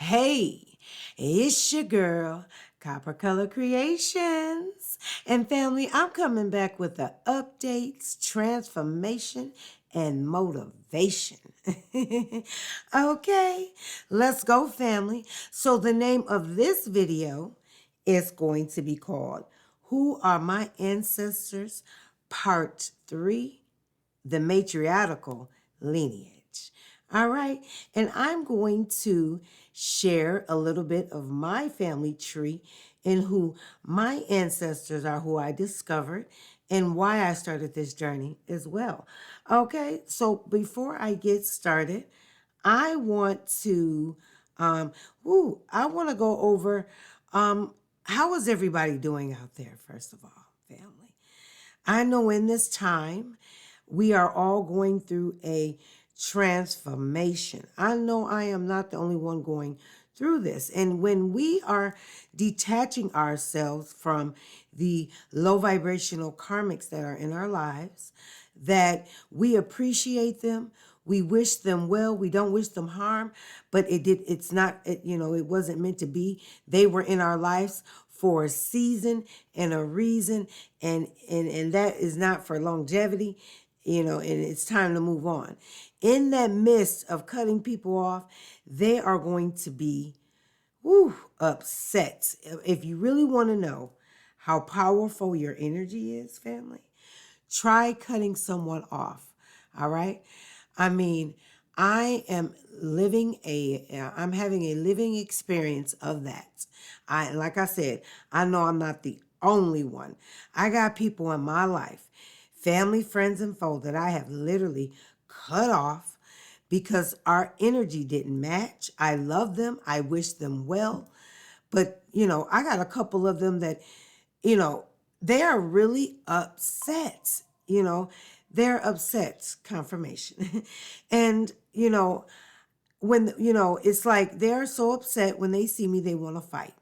Hey, it's your girl, Copper Color Creations. And family, I'm coming back with the updates, transformation, and motivation. Okay, let's go, family. So the name of this video is going to be called Who Are My Ancestors? Part 3, The Matriarchal Lineage. All right, and I'm going to share a little bit of my family tree and who my ancestors are, who I discovered, and why I started this journey as well. Okay, so before I get started, I want to, I want to go over, how is everybody doing out there? First of all, family, I know in this time we are all going through a transformation. I know I am not the only one going through this. And when we are detaching ourselves from the low vibrational karmics that are in our lives, that we appreciate them, we wish them well, we don't wish them harm, but it's not, it wasn't meant to be. They were in our lives for a season and a reason, and that is not for longevity, and it's time to move on. In that midst of cutting people off, they are going to be upset. If you really want to know how powerful your energy is, family, try cutting someone off. All right. I mean, I'm having a living experience of that. Like I said, I know I'm not the only one. I got people in my life, family, friends, and foe, that I have literally cut off because our energy didn't match. I love them. I wish them well. But, I got a couple of them that, you know, they are really upset. They're upset, confirmation. And, when, it's like they're so upset when they see me, they want to fight.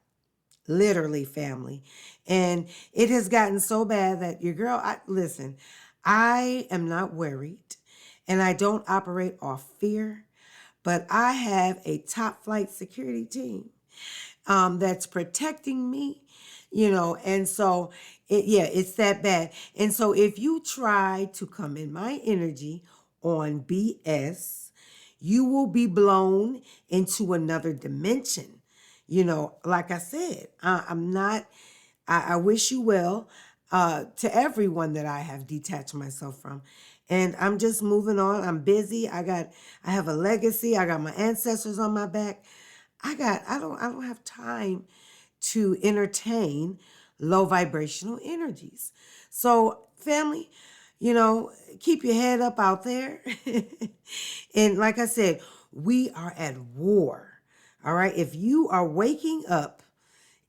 Literally, family. And it has gotten so bad that your girl, listen, I am not worried and I don't operate off fear, but I have a top flight security team that's protecting me, and so it's that bad. And so if you try to come in my energy on BS, you will be blown into another dimension. Like I said, I'm not, I wish you well to everyone that I have detached myself from. And I'm just moving on. I'm busy. I have a legacy. I got my ancestors on my back. I don't have time to entertain low vibrational energies. So, family, keep your head up out there. And like I said, we are at war. All right. If you are waking up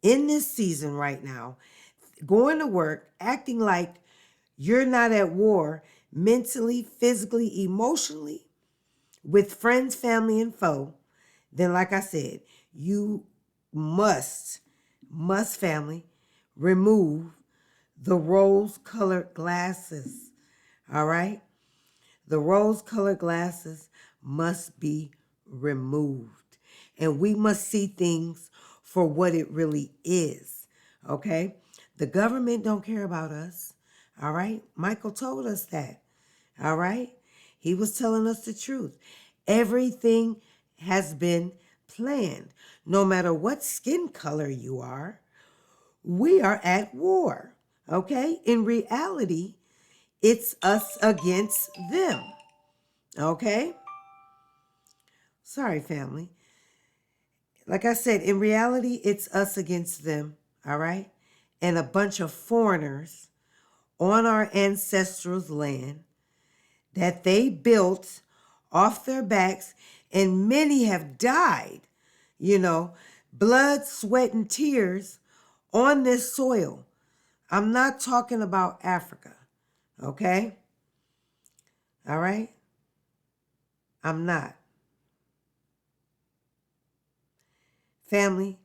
in this season right now, going to work, acting like you're not at war mentally, physically, emotionally, with friends, family, and foe, then like I said, you must family, remove the rose-colored glasses. All right? The rose-colored glasses must be removed. And we must see things for what it really is. Okay? The government don't care about us. All right? Michael told us that. All right? He was telling us the truth. Everything has been planned. No matter what skin color you are, we are at war. Okay? In reality, it's us against them. Okay? Sorry, family. Like I said, in reality, it's us against them. All right? And a bunch of foreigners on our ancestors' land that they built off their backs, and many have died, blood, sweat, and tears on this soil. I'm not talking about Africa, okay? All right? I'm not. Family,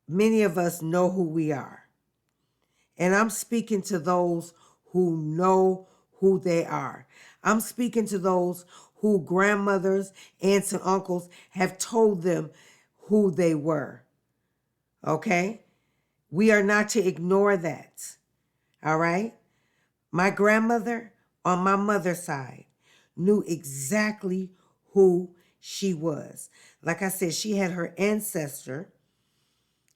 many of us know who we are. And I'm speaking to those who know who they are. I'm speaking to those who grandmothers, aunts, and uncles have told them who they were. Okay? We are not to ignore that. All right? My grandmother on my mother's side knew exactly who she was. Like I said, she had her ancestor,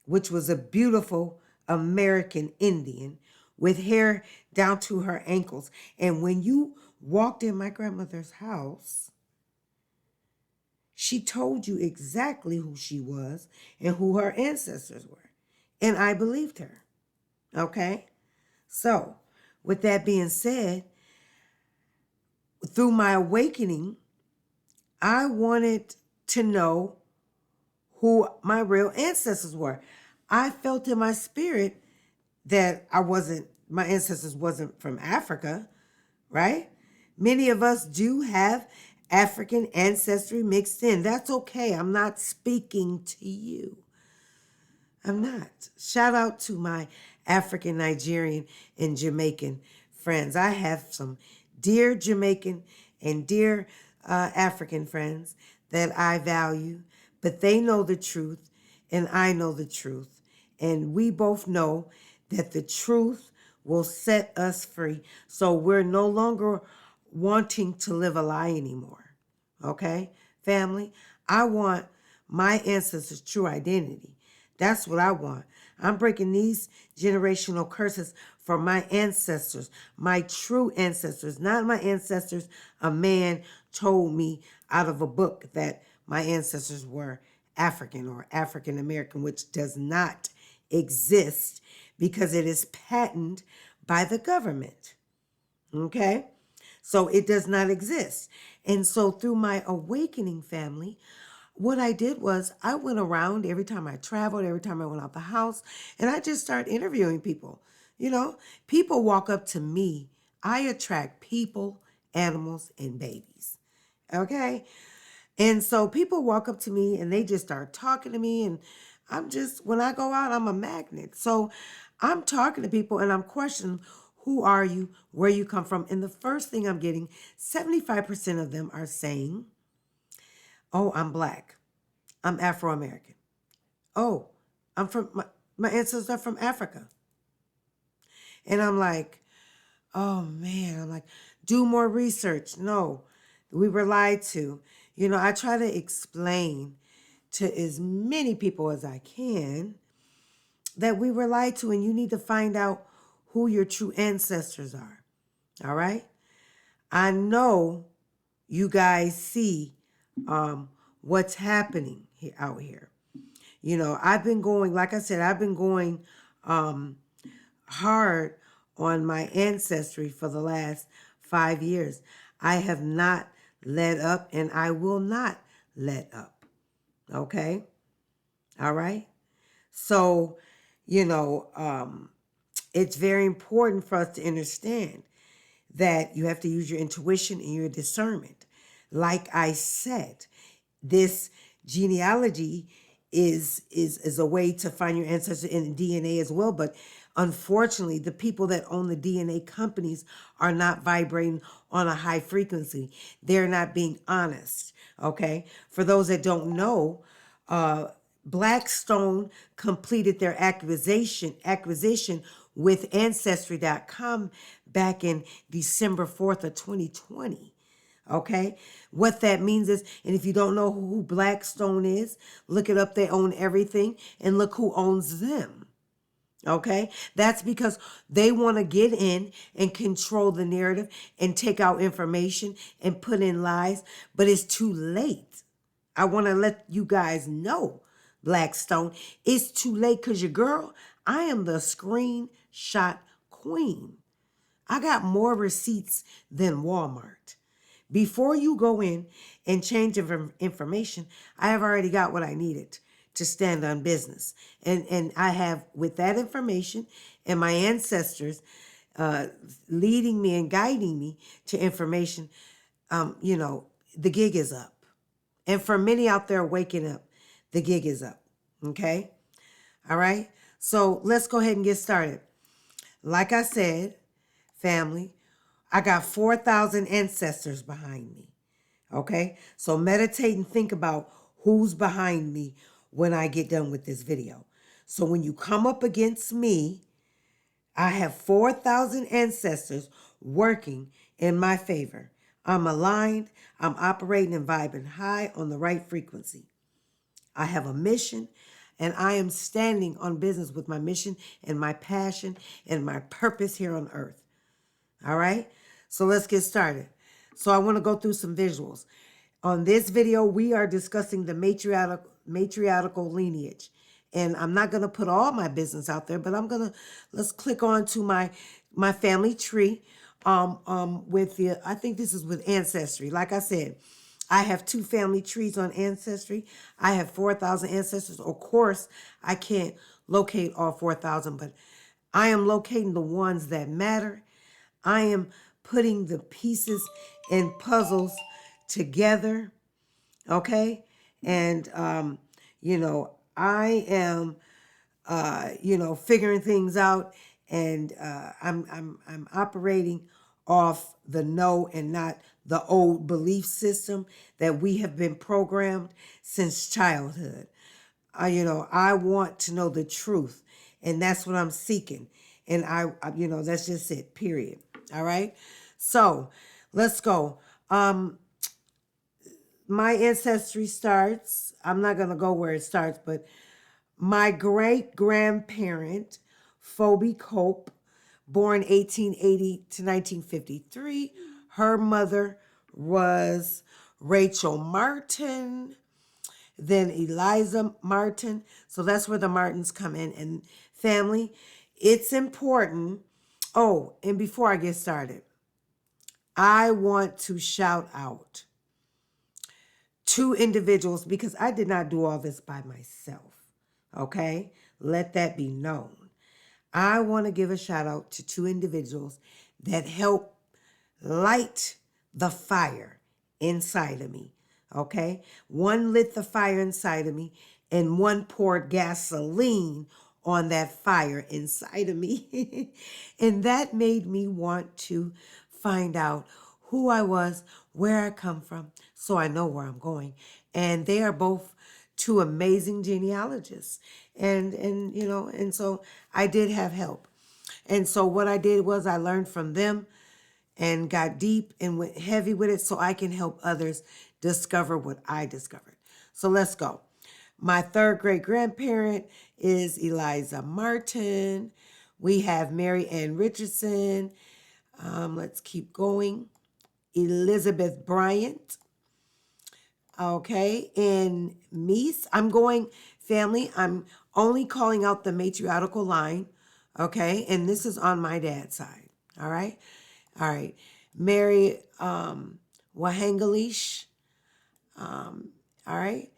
which was a beautiful American Indian with hair down to her ankles. And when you walked in my grandmother's house, she told you exactly who she was and who her ancestors were. And I believed her. Okay? So, with that being said, through my awakening, I wanted to know who my real ancestors were. I felt in my spirit that my ancestors wasn't from Africa, right? Many of us do have African ancestry mixed in. That's okay. I'm not speaking to you. I'm not. Shout out to my African, Nigerian, and Jamaican friends. I have some dear Jamaican and dear African friends that I value, but they know the truth and I know the truth. And we both know that the truth will set us free. So we're no longer wanting to live a lie anymore. Okay, family? I want my ancestors' true identity. That's what I want. I'm breaking these generational curses for my ancestors, my true ancestors, not my ancestors. A man told me out of a book that my ancestors were African or African American, which does not exist because it is patented by the government. Okay? So it does not exist. And so through my awakening, family, what I did was I went around every time I traveled, every time I went out the house, and I just started interviewing people. People walk up to me. I attract people, animals, and babies. Okay? And so people walk up to me and they just start talking to me. And when I go out, I'm a magnet. So I'm talking to people and I'm questioning, who are you? Where you come from? And the first thing I'm getting, 75% of them are saying, oh, I'm Black. I'm Afro-American. Oh, my ancestors are from Africa. And I'm like, oh man, do more research. No, we were lied to. I try to explain to as many people as I can that we were lied to, and you need to find out who your true ancestors are. All right? I know you guys see what's happening out here. I've been going, like I said, I've been going hard on my ancestry for the last 5 years. I have not let up and I will not let up. Okay? All right? So, it's very important for us to understand that you have to use your intuition and your discernment. Like I said, this genealogy is a way to find your ancestors in DNA as well. But unfortunately, the people that own the DNA companies are not vibrating on a high frequency. They're not being honest. Okay. For those that don't know, Blackstone completed their acquisition with Ancestry.com back in December 4th of 2020. Okay, what that means is, and if you don't know who Blackstone is, look it up. They own everything, and look who owns them. Okay, that's because they want to get in and control the narrative and take out information and put in lies, but it's too late. I want to let you guys know, Blackstone, it's too late because your girl, I am the screenshot queen. I got more receipts than Walmart. Before you go in and change information, I have already got what I needed to stand on business. And I have, with that information and my ancestors leading me and guiding me to information, the gig is up. And for many out there waking up, the gig is up. Okay? All right? So let's go ahead and get started. Like I said, family, I got 4,000 ancestors behind me. Okay? So meditate and think about who's behind me when I get done with this video. So when you come up against me, I have 4,000 ancestors working in my favor. I'm aligned. I'm operating and vibing high on the right frequency. I have a mission, and I am standing on business with my mission and my passion and my purpose here on earth. All right? So let's get started. So I want to go through some visuals. On this video, we are discussing the matriarchal lineage. And I'm not going to put all my business out there, but let's click on to my family tree with I think this is with Ancestry. Like I said, I have 2 family trees on Ancestry. I have 4,000 ancestors. Of course, I can't locate all 4,000, but I am locating the ones that matter. I am putting the pieces and puzzles together, okay? And, I am, figuring things out, and I'm operating off the know and not the old belief system that we have been programmed since childhood. I want to know the truth, and that's what I'm seeking. And that's just it, period. All right. So let's go. My ancestry starts, I'm not going to go where it starts, but my great grandparent, Phoebe Cope, born 1880 to 1953. Her mother was Rachel Martin, then Eliza Martin. So that's where the Martins come in. And family, it's important. Oh, and before I get started, I want to shout out 2 individuals because I did not do all this by myself. Okay? Let that be known. I want to give a shout out to 2 individuals that help light the fire inside of me. Okay? One lit the fire inside of me, and one poured gasoline on that fire inside of me. And that made me want to find out who I was, where I come from, so I know where I'm going. And they are both 2 amazing genealogists. And so I did have help. And so what I did was I learned from them and got deep and went heavy with it so I can help others discover what I discovered. So let's go. My 3rd great grandparent is Eliza Martin. We have Mary Ann Richardson. Let's keep going. Elizabeth Bryant. Okay. And Meese. I'm only calling out the matriarchal line. Okay. And this is on my dad's side. All right. All right. Mary Wahangalish. All right.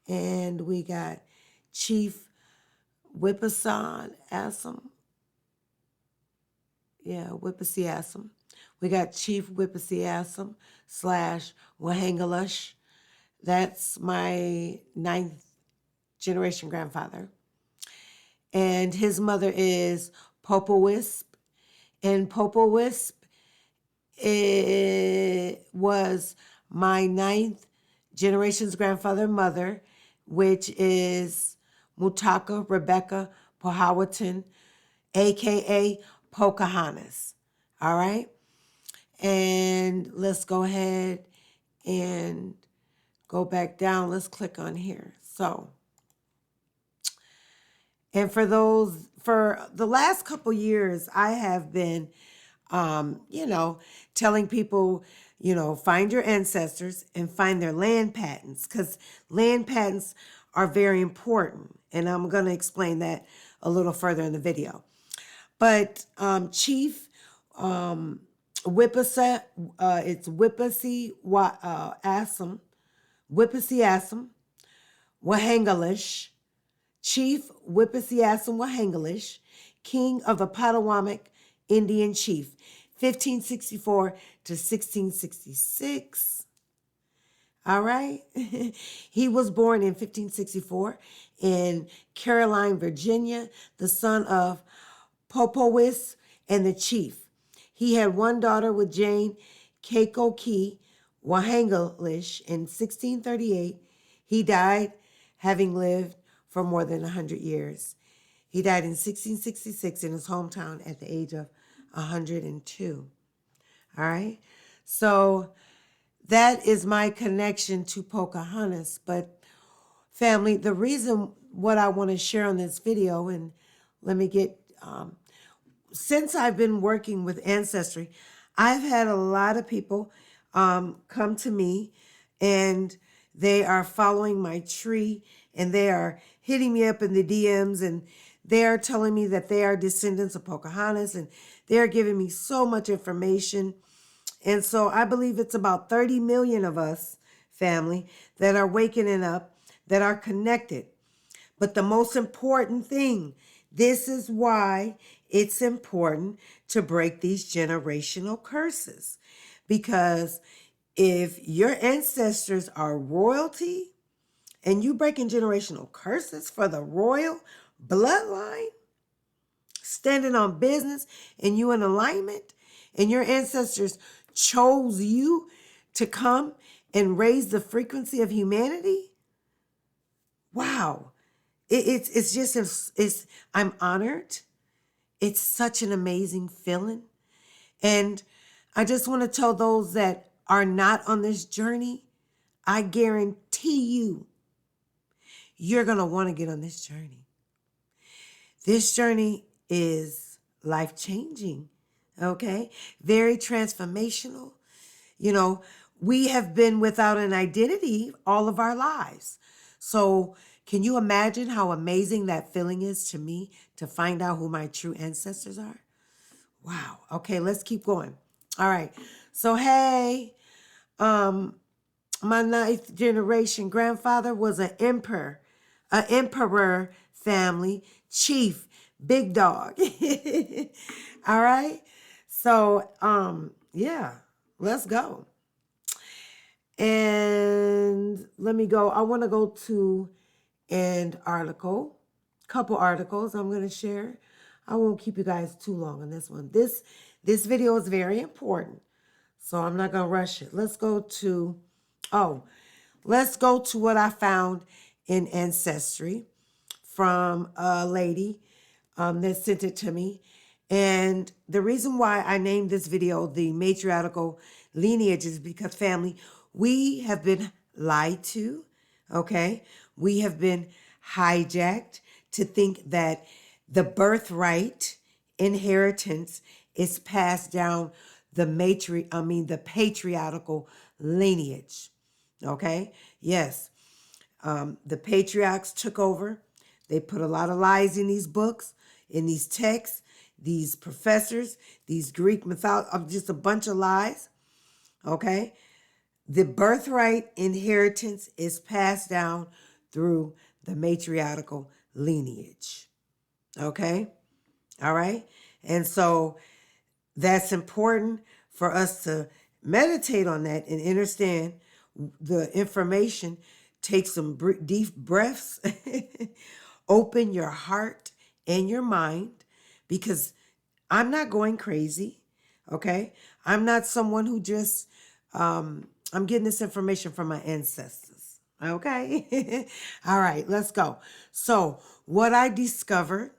And we got Chief Whippasan Assam. Yeah, Whippassy Assam. We got Chief Whippassy Assam / Wahangalish. That's my 9th generation grandfather. And his mother is Popowisp. And Popowisp was my 9th generation's grandfather mother, which is Mutaka Rebecca Powhatan, aka Pocahontas. All right. And let's go ahead and go back down. Let's click on here. So, and for the last couple years, I have been, telling people, find your ancestors and find their land patents, because land patents are very important. And I'm going to explain that a little further in the video. But Chief Whippaset, it's Whippaseasum Wahangalish, Chief Whippaseasum Wahangalish, King of the Potawatomi Indian Chief, 1564 to 1666. All right. He was born in 1564 in Caroline, Virginia, the son of Popowis and the chief. He had one daughter with Jane Keikoki Wahangalish in 1638. He died having lived for more than 100 years. He died in 1666 in his hometown at the age of 102. All right. So that is my connection to Pocahontas. But family, the reason what I want to share on this video, and let me get, since I've been working with Ancestry, I've had a lot of people come to me, and they are following my tree, and they are hitting me up in the DMs, and they are telling me that they are descendants of Pocahontas, and they're giving me so much information. And so I believe it's about 30 million of us, family, that are waking up, that are connected. But the most important thing, this is why it's important to break these generational curses. Because if your ancestors are royalty and you breaking generational curses for the royal bloodline, standing on business, and you in alignment, and your ancestors chose you to come and raise the frequency of humanity, wow. I'm honored. It's such an amazing feeling. And I just want to tell those that are not on this journey, I guarantee you're going to want to get on this journey. This journey is life-changing, okay? Very transformational. We have been without an identity all of our lives. So can you imagine how amazing that feeling is to me to find out who my true ancestors are? Wow. Okay, let's keep going. All right. So, hey, my ninth generation grandfather was an emperor family chief, big dog. All right. So, yeah, let's go. And let me go. I want to go to an article, couple articles I'm going to share. I won't keep you guys too long on this one. This video is very important, so I'm not going to rush it. Let's go to what I found in Ancestry from a lady that sent it to me. And the reason why I named this video the Matriarchal Lineage is because, family, we have been lied to, okay? We have been hijacked to think that the birthright inheritance is passed down the patriarchal lineage, okay? Yes, the patriarchs took over. They put a lot of lies in these books, in these texts, these professors, these Greek mythology, just a bunch of lies, okay? The birthright inheritance is passed down through the matriarchal lineage, okay? All right? And so that's important for us to meditate on that and understand the information. Take some deep breaths, open your heart and your mind, because I'm not going crazy, okay? I'm not someone who just, I'm getting this information from my ancestors, Okay. All right, let's go. So, what I discovered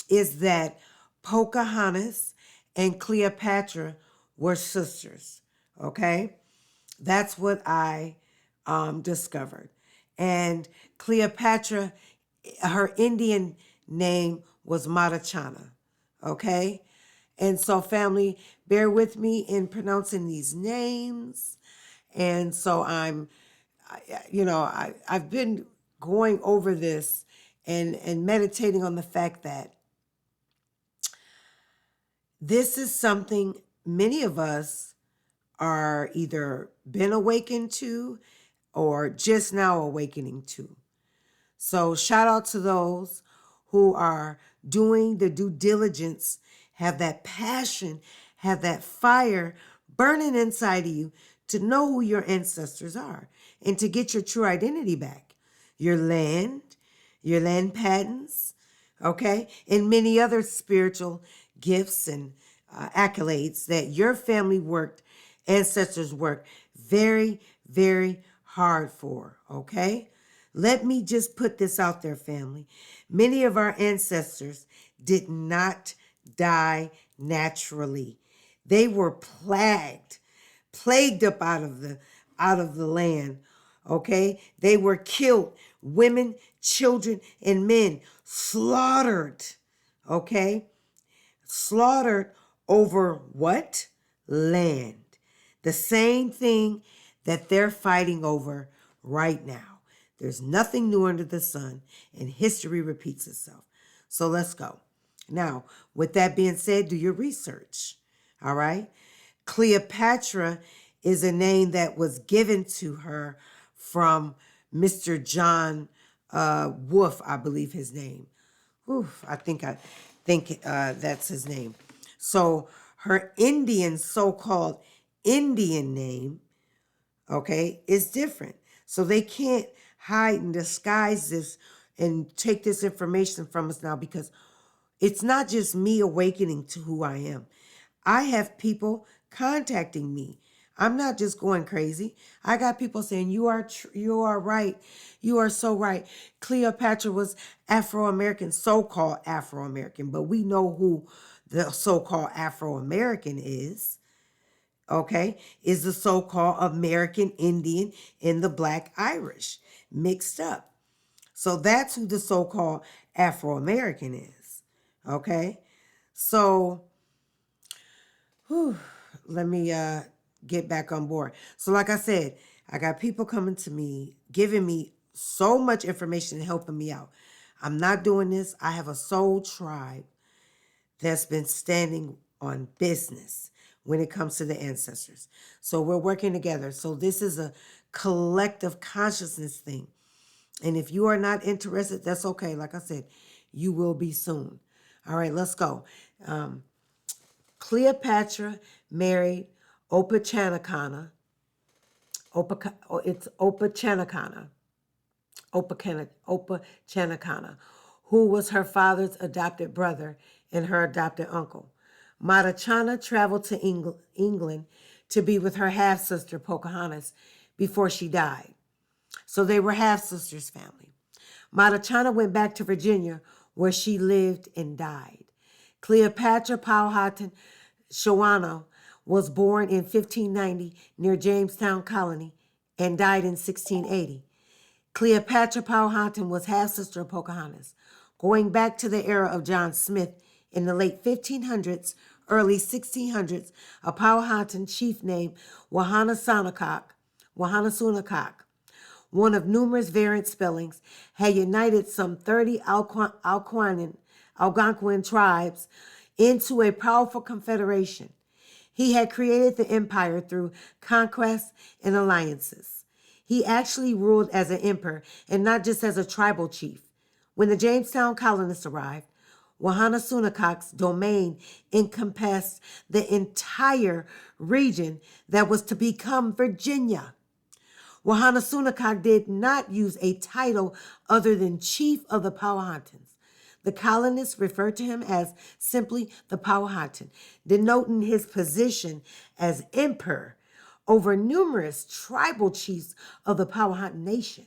is that Pocahontas and Cleopatra were sisters. Okay. That's what I discovered. And Cleopatra, her Indian name was Matachanna. Okay. And so, family, bear with me in pronouncing these names. And so I've been going over this and meditating on the fact that this is something many of us are either been awakened to or just now awakening to. So shout out to those who are doing the due diligence, have that passion, have that fire burning inside of you to know who your ancestors are and to get your true identity back. Your land patents, okay, and many other spiritual gifts and accolades that your family ancestors worked very, very hard for, okay? Let me just put this out there, family. Many of our ancestors did not die naturally. They were plagued up out of the land. Okay? They were killed. Women, children, and men slaughtered. Okay? Slaughtered over what? Land. The same thing that they're fighting over right now. There's nothing new under the sun, and history repeats itself. So let's go. Now, with that being said, do your research. All right? Cleopatra is a name that was given to her from Mr. John Wolfe, I believe his name. I think that's his name. So her so-called Indian name, okay, is different. So they can't hide and disguise this and take this information from us now, because it's not just me awakening to who I am. I have people contacting me. I'm not just going crazy. I got people saying, you are right. You are so right. Cleopatra was Afro-American, so-called Afro-American, but we know who the so-called Afro-American is. Okay, is the so-called American Indian and the Black Irish mixed up. So that's who the so-called Afro-American is. Okay, so let me get back on board. So like I said, I got people coming to me, giving me so much information and helping me out. I'm not doing this. I have a soul tribe that's been standing on business when it comes to the ancestors. So we're working together. So this is a collective consciousness thing. And if you are not interested, that's okay. Like I said, you will be soon. All right, let's go. Cleopatra married Opachanacana. It's Opachanacana, who was her father's adopted brother and her adopted uncle. Matachanna traveled to England to be with her half-sister Pocohontas before she died. So they were half-sisters family. Matachanna went back to Virginia, where she lived and died. Cleopatra Powhatan Shawana was born in 1590 near Jamestown Colony and died in 1680. Cleopatra Powhatan was half-sister of Pocahontas. Going back to the era of John Smith in the late 1500s, early 1600s, a Powhatan chief named Wahanasunakak, one of numerous variant spellings, had united some 30 Algonquin tribes into a powerful confederation. He had created the empire through conquest and alliances. He actually ruled as an emperor and not just as a tribal chief. When the Jamestown colonists arrived, Wahanasunakak's domain encompassed the entire region that was to become Virginia. Wahanasunakak did not use a title other than Chief of the Powhatans. The colonists referred to him as simply the Powhatan, denoting his position as emperor over numerous tribal chiefs of the Powhatan nation.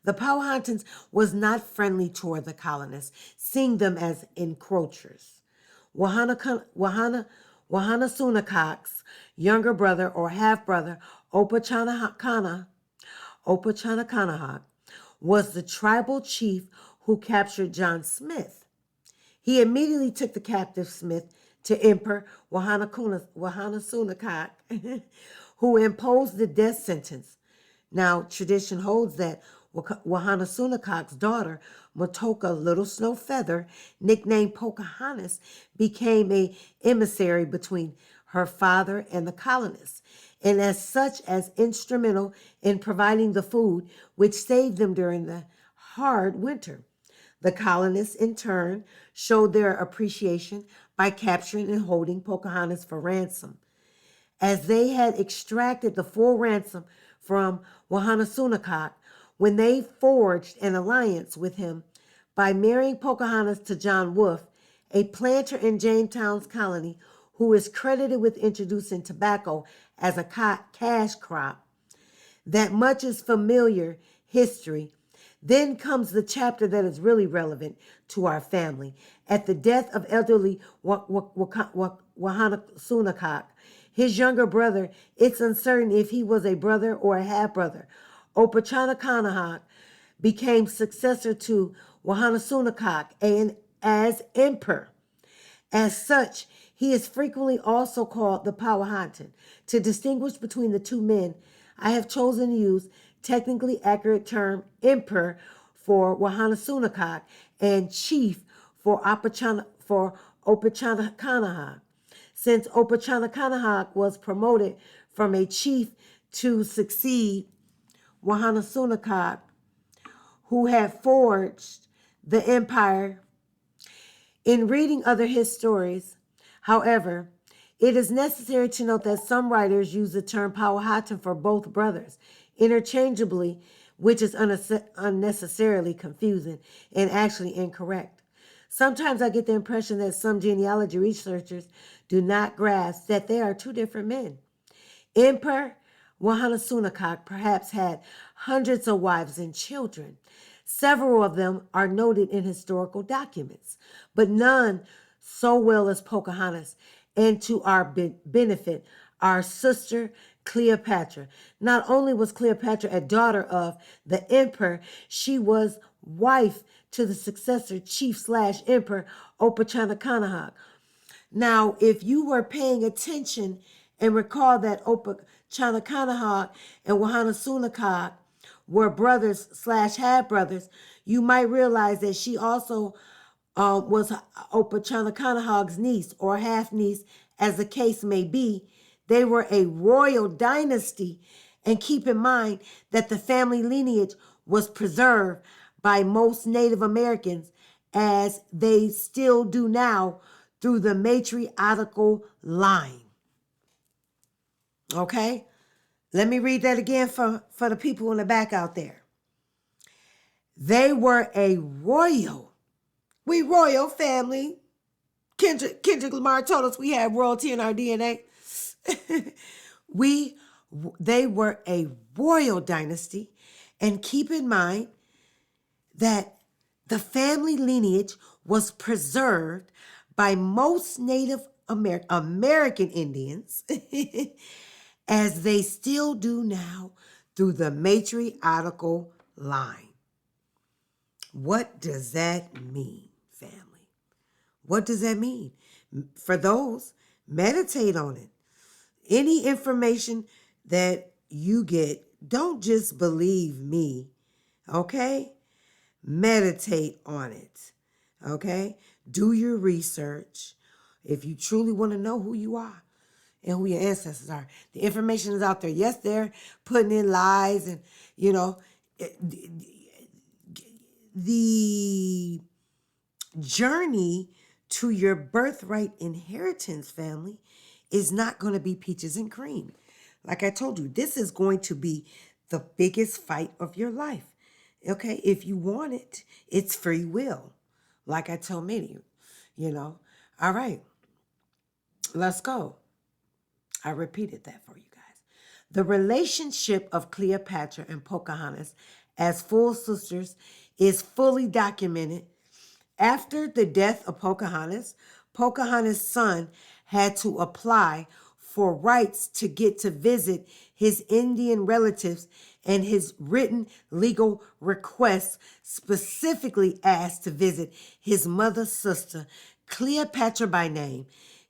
The Powhantans was not friendly toward the colonists, seeing them as encroachers. Wahanasunakak's younger brother or half-brother, Opachanacannahawk, was the tribal chief who captured John Smith. He immediately took the captive Smith to Emperor Wahanasunakak, who imposed the death sentence. Now, tradition holds that Wahanasunakak's daughter, Matoka Little Snow Feather, nicknamed Pocahontas, became an emissary between her father and the colonists, and as such as instrumental in providing the food which saved them during the hard winter. The colonists, in turn, showed their appreciation by capturing and holding Pocahontas for ransom. As they had extracted the full ransom from Wahanasunakak, when they forged an alliance with him by marrying Pocahontas to John Wolfe, a planter in Jamestown's colony who is credited with introducing tobacco as a cash crop, that much is familiar history. Then comes the chapter that is really relevant to our family. At the death of elderly Wahanasunakak, his younger brother, it's uncertain if he was a brother or a half-brother, Opachanacannahawk, became successor to Wahanasunakak and as emperor. As such, he is frequently also called the Powhatan. To distinguish between the two men, I have chosen to use technically accurate term emperor for Wahanasunakak and chief for Opachanacannahawk. Since Opachanacannahawk was promoted from a chief to succeed Wahanasunakak, who had forged the empire. In reading other histories, however, it is necessary to note that some writers use the term Powhatan for both brothers interchangeably, which is unnecessarily confusing and actually incorrect. Sometimes I get the impression that some genealogy researchers do not grasp that they are two different men. Emperor Wahanasunakak perhaps had hundreds of wives and children. Several of them are noted in historical documents, but none so well as Pocahontas, and to our benefit, our sister Cleopatra. Not only was Cleopatra a daughter of the emperor, she was wife to the successor chief/emperor Opachanacannahawk. Now, if you were paying attention and recall that Opachanacannahawk and Wahanasunakak were brothers/half-brothers, you might realize that she also was Opachanacannahawk's niece or half-niece, as the case may be. They were a royal dynasty, and keep in mind that the family lineage was preserved by most Native Americans, as they still do now, through the matriarchal line. Okay? Let me read that again for the people in the back out there. They were a royal family. Kendrick Lamar told us we have royalty in our DNA. They were a royal dynasty, and keep in mind that the family lineage was preserved by most Native American Indians, as they still do now, through the matriarchal line. What does that mean, family? What does that mean? For those, meditate on it. Any information that you get, don't just believe me, okay? Meditate on it, okay? Do your research. If you truly want to know who you are and who your ancestors are, the information is out there. Yes, they're putting in lies and, the journey to your birthright inheritance, family, is not going to be peaches and cream. Like I told you, this is going to be the biggest fight of your life. Okay, if you want it, it's free will. Like I told many, All right, let's go. I repeated that for you guys. The relationship of Cleopatra and Pocahontas, as full sisters is fully documented. After the death of Pocahontas, Pocahontas' son had to apply for rights to get to visit his Indian relatives, and his written legal request specifically asked to visit his mother's sister, Cleopatra by name.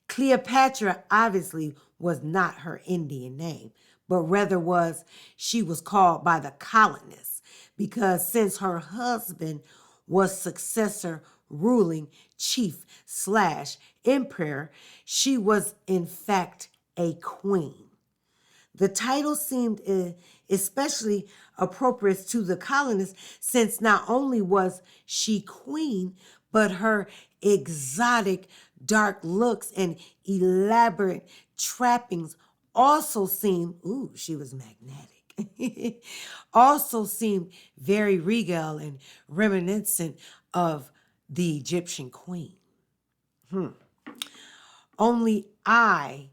Cleopatra obviously was not her Indian name, but rather she was called by the colonists because since her husband was successor ruling chief slash emperor, she was in fact a queen. The title seemed especially appropriate to the colonists since not only was she queen, but her exotic dark looks and elaborate trappings also seemed, she was magnetic, also seemed very regal and reminiscent of the Egyptian queen. Only I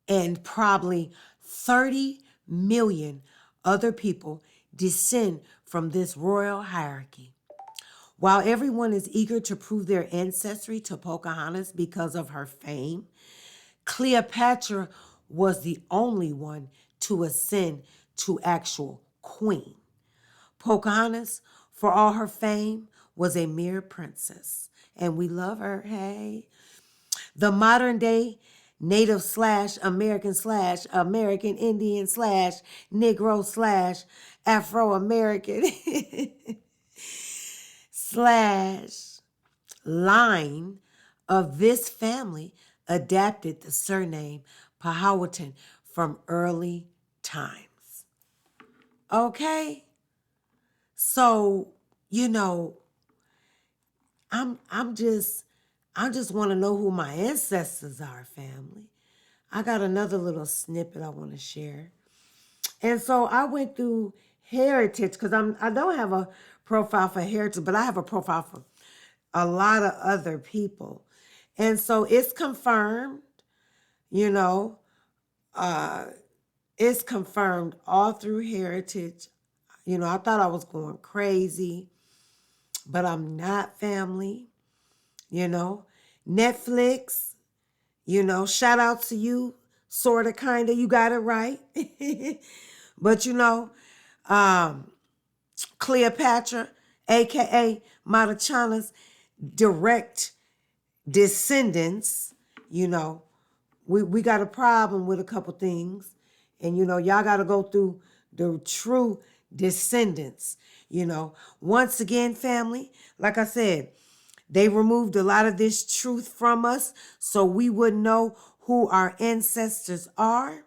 and probably 30 million other people descend from this royal hierarchy. While everyone is eager to prove their ancestry to Pocahontas because of her fame, Cleopatra was the only one to ascend to actual queen. Pocahontas, for all her fame, was a mere princess, and we love her, hey. The modern day Native slash American Indian slash Negro slash Afro American slash line of this family adapted the surname Powhatan from early times. Okay? So, I'm just want to know who my ancestors are, family. I got another little snippet I want to share. And so I went through Heritage because I don't have a profile for Heritage, but I have a profile for a lot of other people. And so it's confirmed, it's confirmed all through Heritage. I thought I was going crazy, but I'm not, family. Netflix, shout out to you, sort of, kind of, you got it right. But Cleopatra, aka Matachanna's direct descendants, we got a problem with a couple things. And y'all got to go through the true descendants. Once again, family, like I said, they removed a lot of this truth from us so we would know who our ancestors are.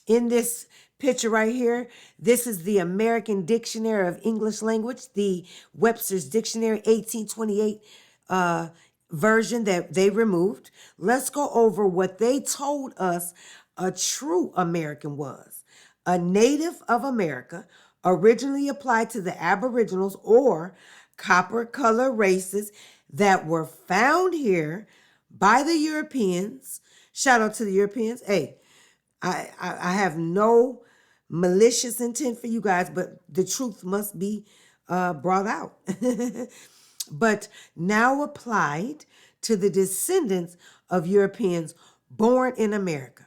In this picture right here, this is the American Dictionary of English Language, the Webster's Dictionary 1828 version that they removed. Let's go over what they told us a true American was. A native of America, originally applied to the Aboriginals or copper color races that were found here by the Europeans. Shout out to the Europeans. Hey, I have no malicious intent for you guys, but the truth must be brought out. But now applied to the descendants of Europeans born in America.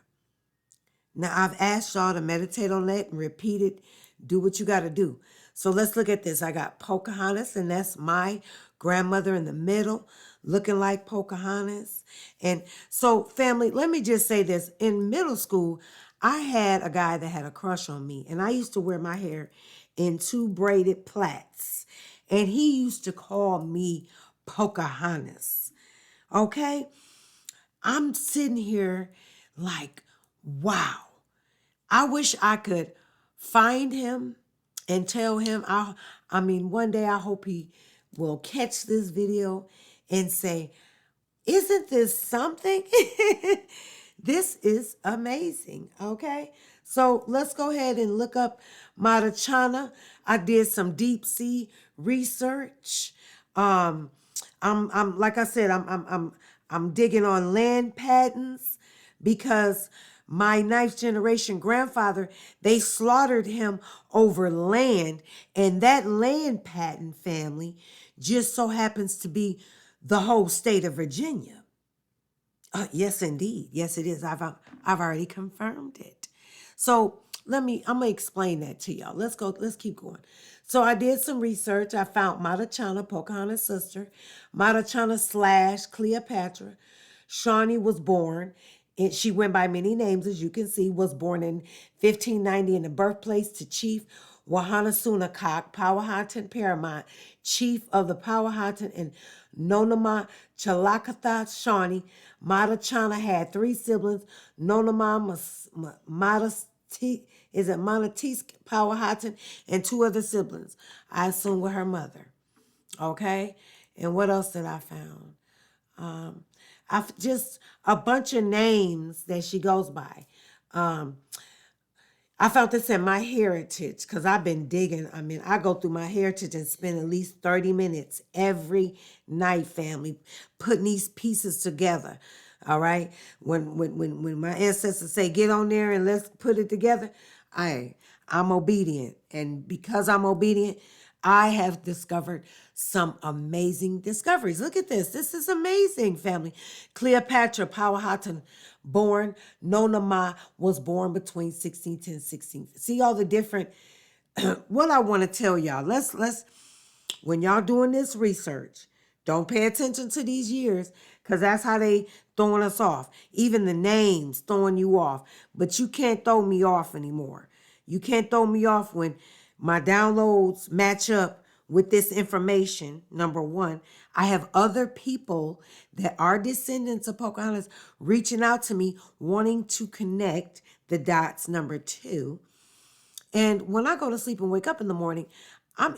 Now, I've asked y'all to meditate on that and repeat it. Do what you got to do. So let's look at this. I got Pocahontas, and that's my grandmother in the middle, looking like Pocahontas. And so, family, let me just say this. In middle school, I had a guy that had a crush on me, and I used to wear my hair in 2 braided plaits. And he used to call me Pocahontas. Okay? I'm sitting here like, wow. I wish I could find him and tell him, one day I hope he will catch this video and say, isn't this something? This is amazing, okay? So let's go ahead and look up Matachanna. I did some deep sea research. I'm like I said, I'm digging on land patents because my ninth generation grandfather, they slaughtered him over land. And that land patent, family, just so happens to be the whole state of Virginia. Yes, indeed. Yes, it is. I've already confirmed it. So I'm gonna explain that to y'all. Let's go, let's keep going. So I did some research. I found Matachanna, Pocohontas' sister, Matachanna slash Cleopatra. Shawnee was born, and she went by many names, as you can see, was born in 1590 in the birthplace to Chief Wahanasunakak, Powhatan Paramount, chief of the Powhatan and Nonama Chalakatha Shawnee. Matachanna had three siblings, Nonama Manatisk Powhatan, and two other siblings. I assume with her mother. Okay? And what else did I found? I've just a bunch of names that she goes by. I found this in my heritage because I've been digging. I mean, I go through my heritage and spend at least 30 minutes every night, family, putting these pieces together. All right. When my ancestors say get on there and let's put it together, I'm obedient. And because I'm obedient, I have discovered some amazing discoveries. Look at this. This is amazing, family. Cleopatra Powhatan born. Nonama was born between 1610 and 16. See all the different, what I want to tell y'all. Let's when y'all doing this research, don't pay attention to these years because that's how they throwing us off. Even the names throwing you off. But you can't throw me off anymore. You can't throw me off when my downloads match up with this information. Number one, I have other people that are descendants of Pocahontas reaching out to me wanting to connect the dots. Number two, and when I go to sleep and wake up in the morning, I'm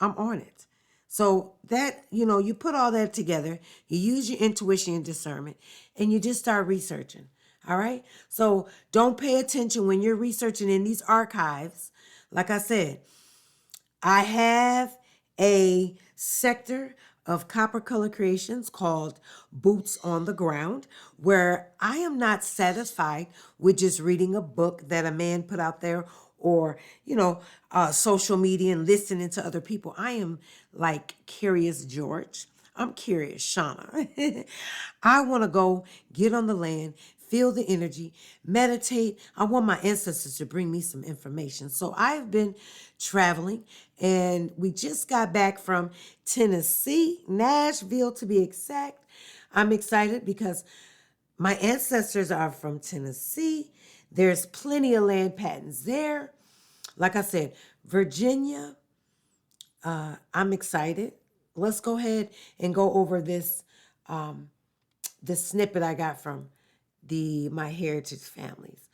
on it. So that, you put all that together, you use your intuition and discernment, and you just start researching. All right? So don't pay attention when you're researching in these archives. Like I said, I have a sector of Copper Color Creations called Boots on the Ground, where I am not satisfied with just reading a book that a man put out there or, social media and listening to other people. I am like Curious George. I'm curious, Shauna. I want to go get on the land, feel the energy, meditate. I want my ancestors to bring me some information. So I've been traveling, and we just got back from Tennessee, Nashville to be exact. I'm excited because my ancestors are from Tennessee. There's plenty of land patents there. Like I said, Virginia, I'm excited. Let's go ahead and go over this this snippet I got from my heritage families.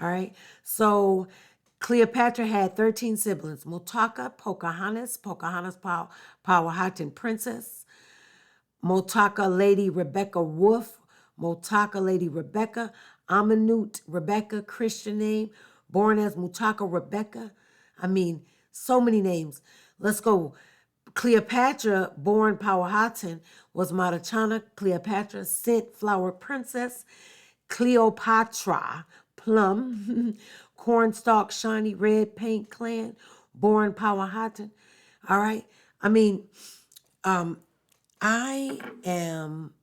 All right. So Cleopatra had 13 siblings. Motaka, Pocahontas, Powhatan Princess, Motaka Lady Rebecca Wolf, Motaka Lady Rebecca, Amanut Rebecca, Christian name, born as Mutaka Rebecca. I mean, so many names. Let's go. Cleopatra, born Powhatan, was Matachanna Cleopatra, scent flower princess, Cleopatra, plum, cornstalk, shiny red paint clan, born Powhatan. All right. I mean, I am,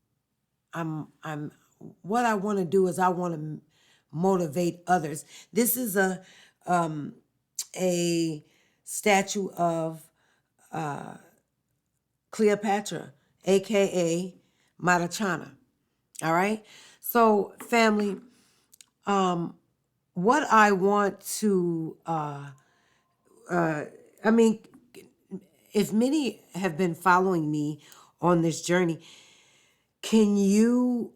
I'm, what I want to do is I want to motivate others. This is a statue of Cleopatra, aka Matachanna. All right. So, family, what I want to, I mean, if many have been following me on this journey, can you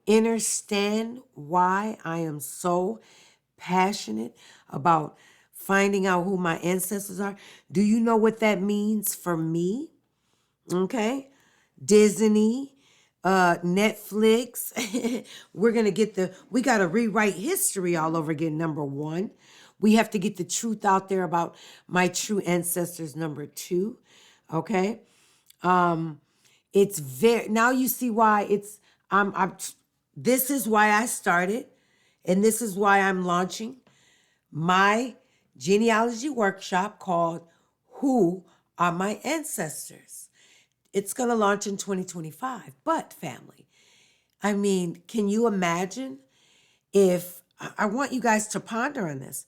understand why I am so passionate about finding out who my ancestors are? Do you know what that means for me? Okay. Disney, Netflix. We got to rewrite history all over again. Number one, we have to get the truth out there about my true ancestors. Number two, okay. It's very, now you see why I'm this is why I started, and this is why I'm launching my genealogy workshop called Who Are My Ancestors? It's going to launch in 2025. But, family, I mean, can you imagine if I want you guys to ponder on this?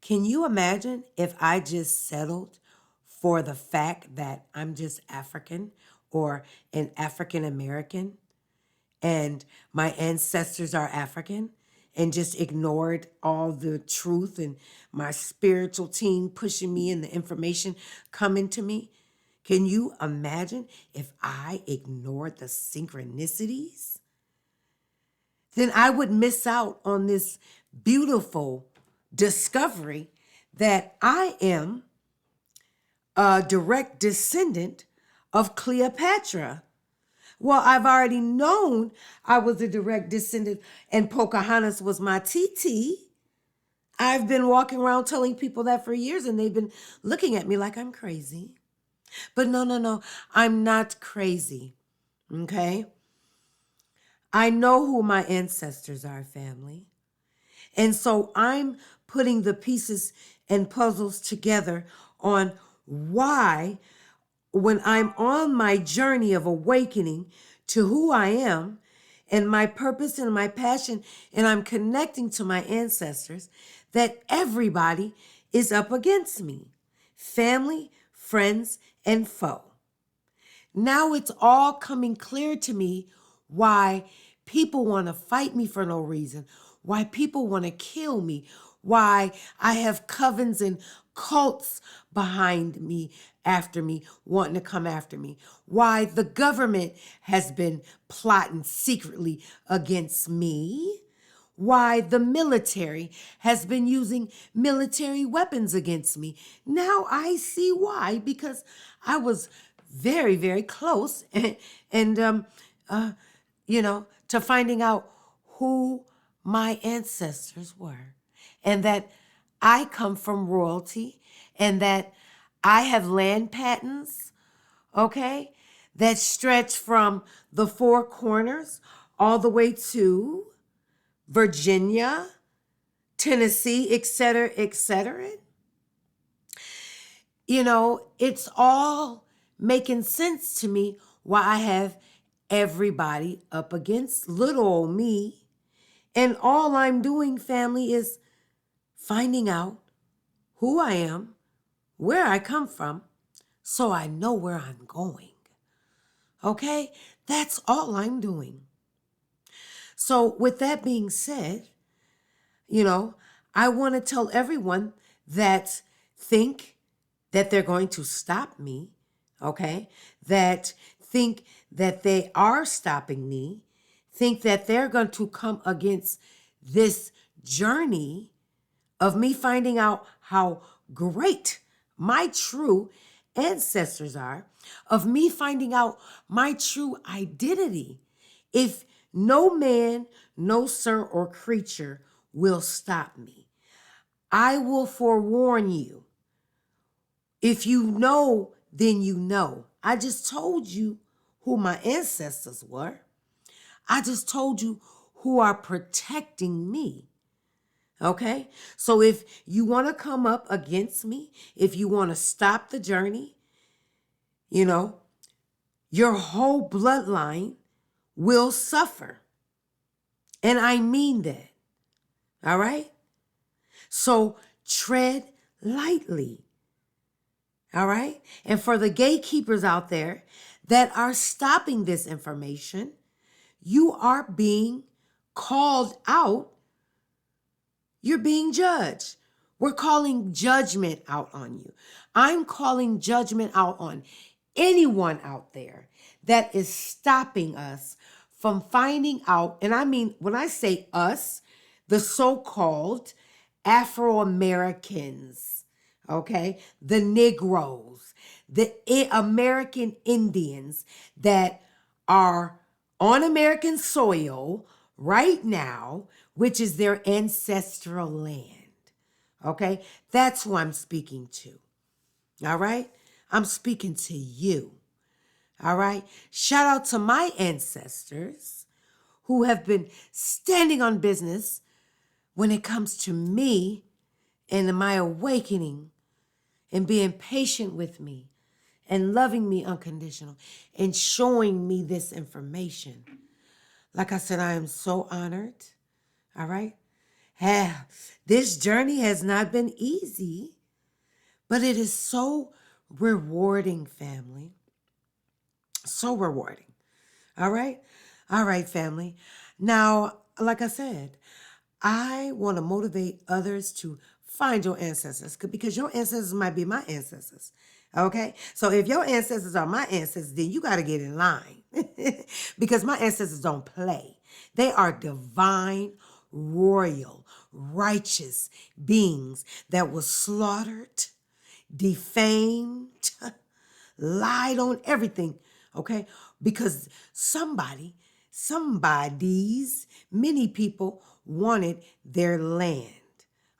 Can you imagine if I just settled for the fact that I'm just African or an African American and my ancestors are African and just ignored all the truth and my spiritual team pushing me and the information coming to me? Can you imagine if I ignored the synchronicities? Then I would miss out on this beautiful discovery that I am a direct descendant of Cleopatra. Well, I've already known I was a direct descendant and Pocahontas was my TT. I've been walking around telling people that for years and they've been looking at me like I'm crazy. But no, I'm not crazy, okay? I know who my ancestors are, family. And so I'm putting the pieces and puzzles together on why, when I'm on my journey of awakening to who I am and my purpose and my passion, and I'm connecting to my ancestors, that everybody is up against me, family, friends, and foe. Now it's all coming clear to me why people want to fight me for no reason, why people want to kill me, why I have covens and cults behind me, after me, wanting to come after me, why the government has been plotting secretly against me, why the military has been using military weapons against me. Now I see why, because I was very, very close and to finding out who my ancestors were and that I come from royalty and that I have land patents, okay, that stretch from the Four Corners all the way to Virginia, Tennessee, et cetera, et cetera. It's all making sense to me why I have everybody up against little old me. And all I'm doing, family, is finding out who I am, where I come from, so I know where I'm going. Okay? That's all I'm doing. So, with that being said, I want to tell everyone that think that they're going to stop me, okay? That think that they are stopping me, think that they're going to come against this journey of me finding out how great my true ancestors are, of me finding out my true identity. If no man, no sir, or creature will stop me, I will forewarn you. If you know, then you know. I just told you who my ancestors were. I just told you who are protecting me. Okay? So if you want to come up against me, if you want to stop the journey, your whole bloodline will suffer. And I mean that. All right? So tread lightly. All right? And for the gatekeepers out there that are stopping this information, you are being called out. You're being judged. We're calling judgment out on you. I'm calling judgment out on anyone out there that is stopping us from finding out. And I mean, when I say us, the so-called Afro-Americans, okay, the Negroes, the American Indians that are on American soil right now, which is their ancestral land. Okay? That's who I'm speaking to. All right? I'm speaking to you. All right? Shout out to my ancestors who have been standing on business when it comes to me and my awakening and being patient with me and loving me unconditional and showing me this information. Like I said, I am so honored. All right. This journey has not been easy, but it is so rewarding, family. So rewarding. All right. All right, family. Now, like I said, I want to motivate others to find your ancestors because your ancestors might be my ancestors. Okay? So if your ancestors are my ancestors, then you got to get in line because my ancestors don't play. They are divine, royal, righteous beings that were slaughtered, defamed, lied on everything, okay? Because many people wanted their land,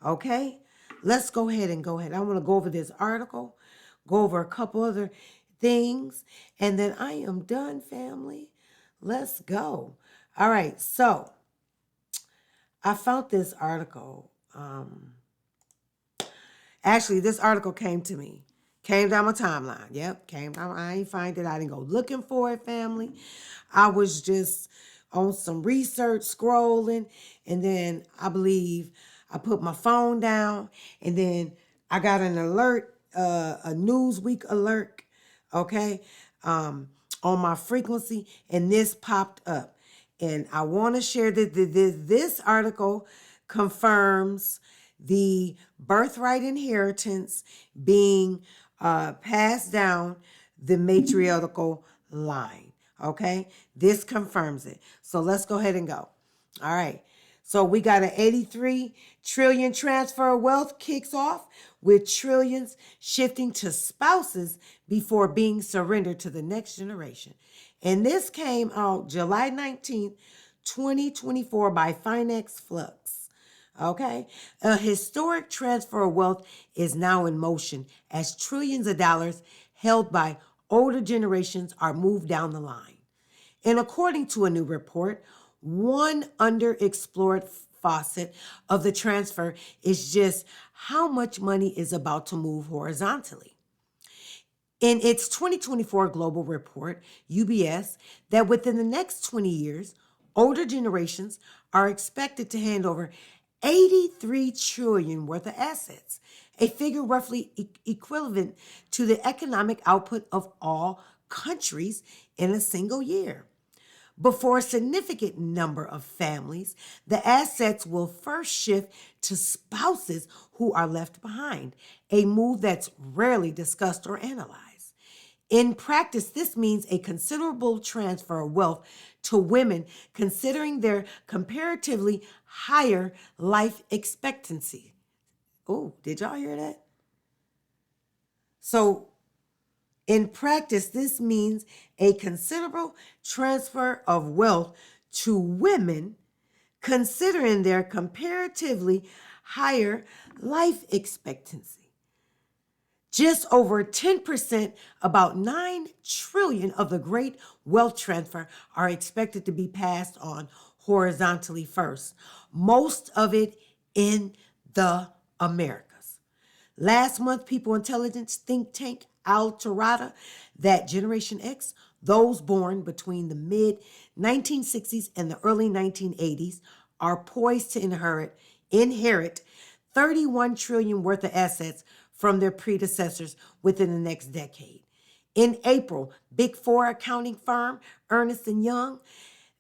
okay? Let's go ahead. I want to go over this article, go over a couple other things, and then I am done, family. Let's go. All right, so I found this article. Actually, this article came to me. Came down my timeline. Yep, came down. I ain't find it. I didn't go looking for it, family. I was just on some research, scrolling, and then I believe I put my phone down, and then I got an alert, a Newsweek alert, okay, on my frequency, and this popped up. And I want to share that this article confirms the birthright inheritance being passed down the matriarchal line. Okay, this confirms it. So let's go ahead and go. All right. So we got an 83 trillion transfer of wealth kicks off with trillions shifting to spouses before being surrendered to the next generation. And this came out July 19th, 2024 by Finex Flux. Okay, a historic transfer of wealth is now in motion as trillions of dollars held by older generations are moved down the line. And according to a new report, one underexplored facet of the transfer is just how much money is about to move horizontally. In its 2024 global report, UBS, that within the next 20 years, older generations are expected to hand over 83 trillion worth of assets, a figure roughly equivalent to the economic output of all countries in a single year. But for a significant number of families, the assets will first shift to spouses who are left behind, a move that's rarely discussed or analyzed. In practice, this means a considerable transfer of wealth to women considering their comparatively higher life expectancy. Oh, did y'all hear that? So, in practice, this means a considerable transfer of wealth to women considering their comparatively higher life expectancy. Just over 10%, about 9 trillion of the great wealth transfer are expected to be passed on horizontally first, most of it in the Americas. Last month, People Intelligence think tank Altarada that Generation X, those born between the mid 1960s and the early 1980s, are poised to inherit 31 trillion worth of assets from their predecessors within the next decade. In April, Big Four accounting firm Ernst & Young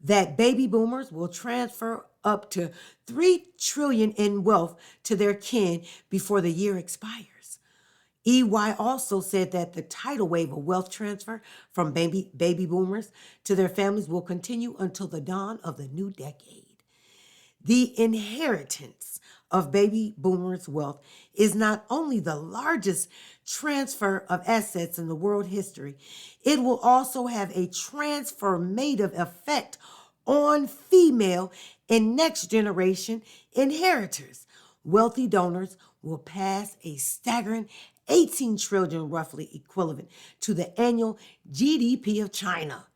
that baby boomers will transfer up to 3 trillion in wealth to their kin before the year expires. EY also said that the tidal wave of wealth transfer from baby boomers to their families will continue until the dawn of the new decade. The inheritance of baby boomers' wealth is not only the largest transfer of assets in the world history, it will also have a transformative effect on female and next generation inheritors. Wealthy donors will pass a staggering 18 trillion, roughly equivalent to the annual GDP of China,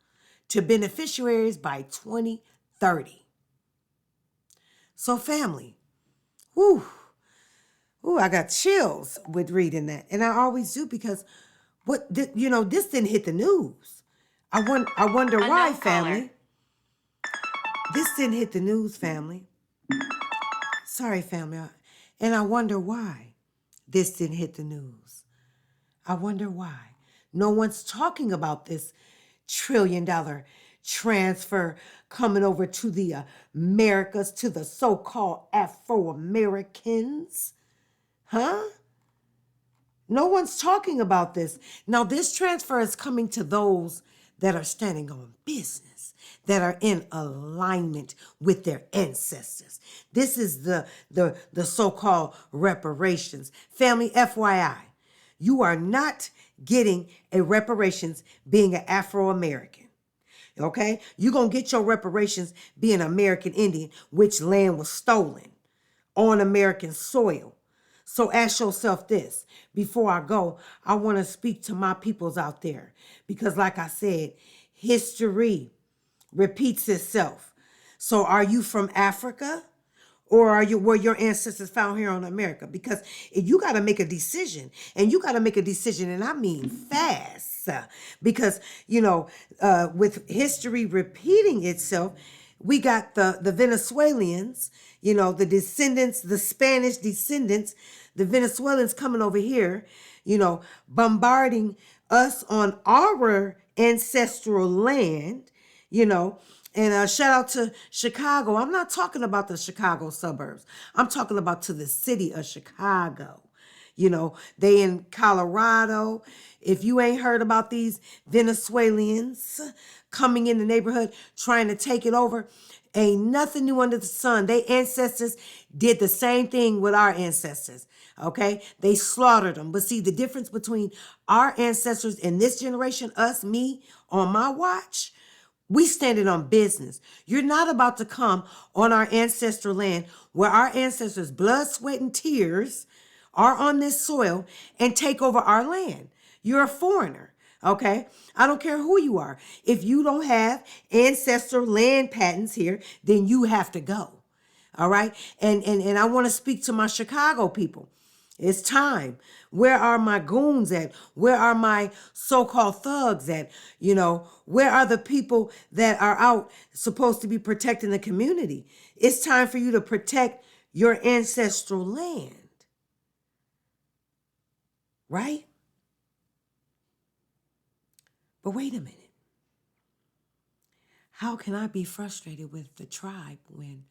to beneficiaries by 2030. 30. So family, whoo, ooh, I got chills with reading that. And I always do because this didn't hit the news. I wonder why, family. This didn't hit the news, family. Sorry, family. And I wonder why this didn't hit the news. I wonder why. No one's talking about this $1 trillion transfer coming over to the Americas, to the so-called Afro-Americans. Huh? No one's talking about this. Now, this transfer is coming to those that are standing on business, that are in alignment with their ancestors. This is the so-called reparations. Family, FYI, you are not getting a reparations being an Afro-American. Okay? You're going to get your reparations being American Indian, which land was stolen on American soil. So ask yourself this. Before I go, I want to speak to my peoples out there. Because like I said, history repeats itself. So are you from Africa? Or were your ancestors found here on America? Because you got to make a decision. And you got to make a decision, and I mean fast. Because, with history repeating itself, we got the Venezuelans, the descendants, the Spanish descendants, the Venezuelans coming over here, bombarding us on our ancestral land, and shout out to Chicago. I'm not talking about the Chicago suburbs. I'm talking about to the city of Chicago. They in Colorado. If you ain't heard about these Venezuelans coming in the neighborhood trying to take it over, ain't nothing new under the sun. They ancestors did the same thing with our ancestors. Okay? They slaughtered them. But see, the difference between our ancestors and this generation, us, me, on my watch, we standing on business. You're not about to come on our ancestral land where our ancestors' blood, sweat, and tears are on this soil and take over our land. You're a foreigner, okay? I don't care who you are. If you don't have ancestral land patents here, then you have to go, all right? And I want to speak to my Chicago people. It's time. Where are my goons at? Where are my so-called thugs at? Where are the people that are out supposed to be protecting the community? It's time for you to protect your ancestral land. Right? But wait a minute. How can I be frustrated with the tribe when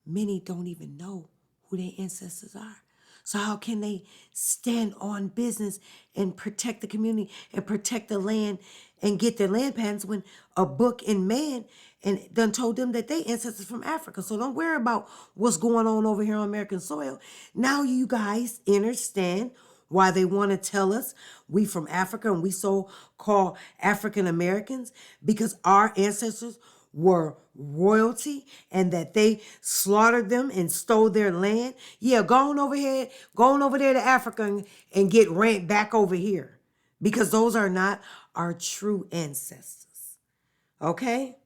many don't even know who their ancestors are? So how can they stand on business and protect the community and protect the land and get their land patents when a book in man and done told them that they ancestors from Africa? So don't worry about what's going on over here on American soil. Now you guys understand why they want to tell us we from Africa and we so-called African Americans, because our ancestors were royalty and that they slaughtered them and stole their land. Yeah, going over there to Africa and get rent back over here, because those are not our true ancestors. Okay?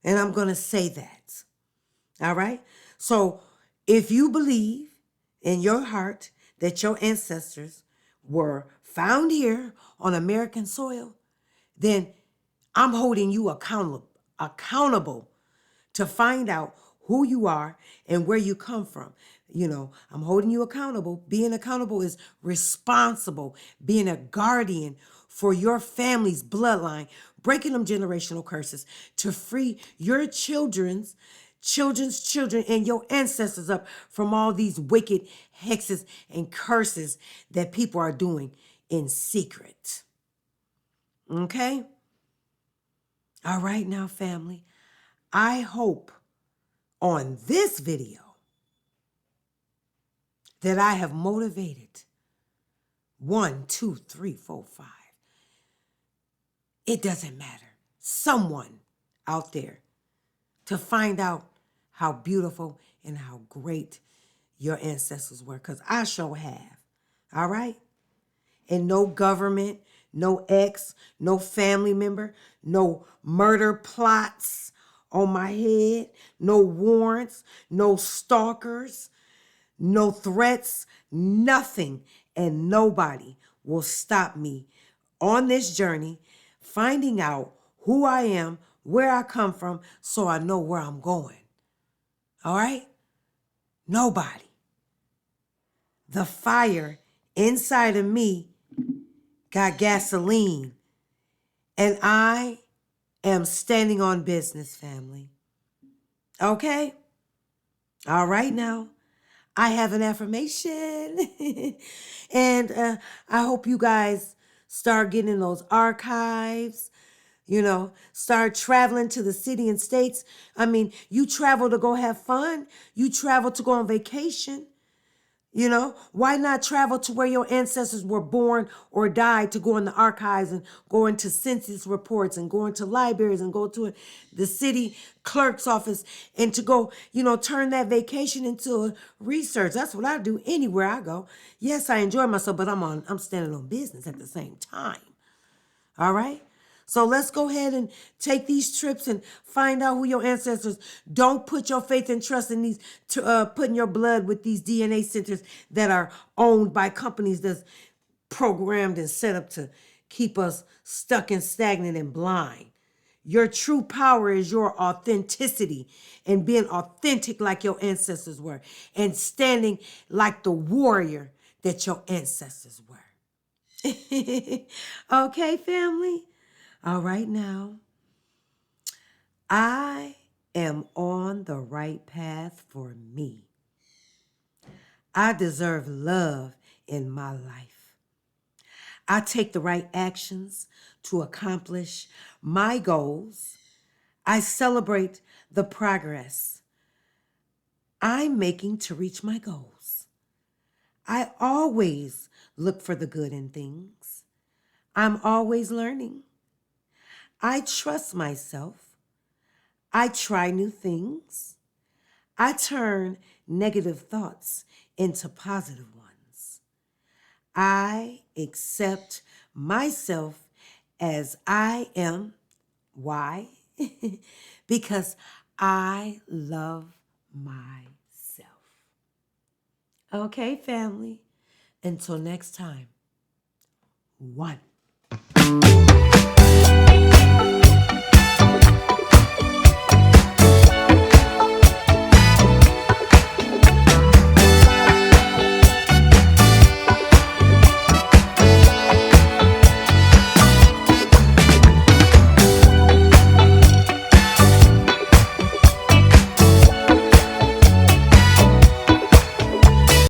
And I'm going to say that. All right? So if you believe in your heart that your ancestors were found here on American soil, then I'm holding you accountable to find out who you are and where you come from. I'm holding you accountable. Being accountable is responsible, being a guardian for your family's bloodline, breaking them generational curses to free your children's children and your ancestors up from all these wicked hexes and curses that people are doing in secret. Okay? All right now, family. I hope on this video that I have motivated 1, 2, 3, 4, 5. It doesn't matter. Someone out there to find out how beautiful and how great your ancestors were, because I sure have. All right? And no government, no ex, no family member, no murder plots on my head, no warrants, no stalkers, no threats, nothing, and nobody will stop me on this journey, finding out who I am, where I come from, so I know where I'm going. All right? Nobody. The fire inside of me got gasoline, and I am standing on business, family. Okay? All right now. I have an affirmation. And I hope you guys start getting in those archives, start traveling to the city and states. I mean, you travel to go have fun. You travel to go on vacation. Why not travel to where your ancestors were born or died, to go in the archives and go into census reports and go into libraries and go to the city clerk's office and to go, turn that vacation into a research. That's what I do anywhere I go. Yes, I enjoy myself, but I'm standing on business at the same time. All right? So let's go ahead and take these trips and find out who your ancestors. Don't put your faith and trust in these, putting your blood with these DNA centers that are owned by companies that's programmed and set up to keep us stuck and stagnant and blind. Your true power is your authenticity and being authentic like your ancestors were and standing like the warrior that your ancestors were. Okay, family? All right now. I am on the right path for me. I deserve love in my life. I take the right actions to accomplish my goals. I celebrate the progress I'm making to reach my goals. I always look for the good in things. I'm always learning. I trust myself. I try new things. I turn negative thoughts into positive ones. I accept myself as I am. Why? Because I love myself. Okay, family. Until next time. 1.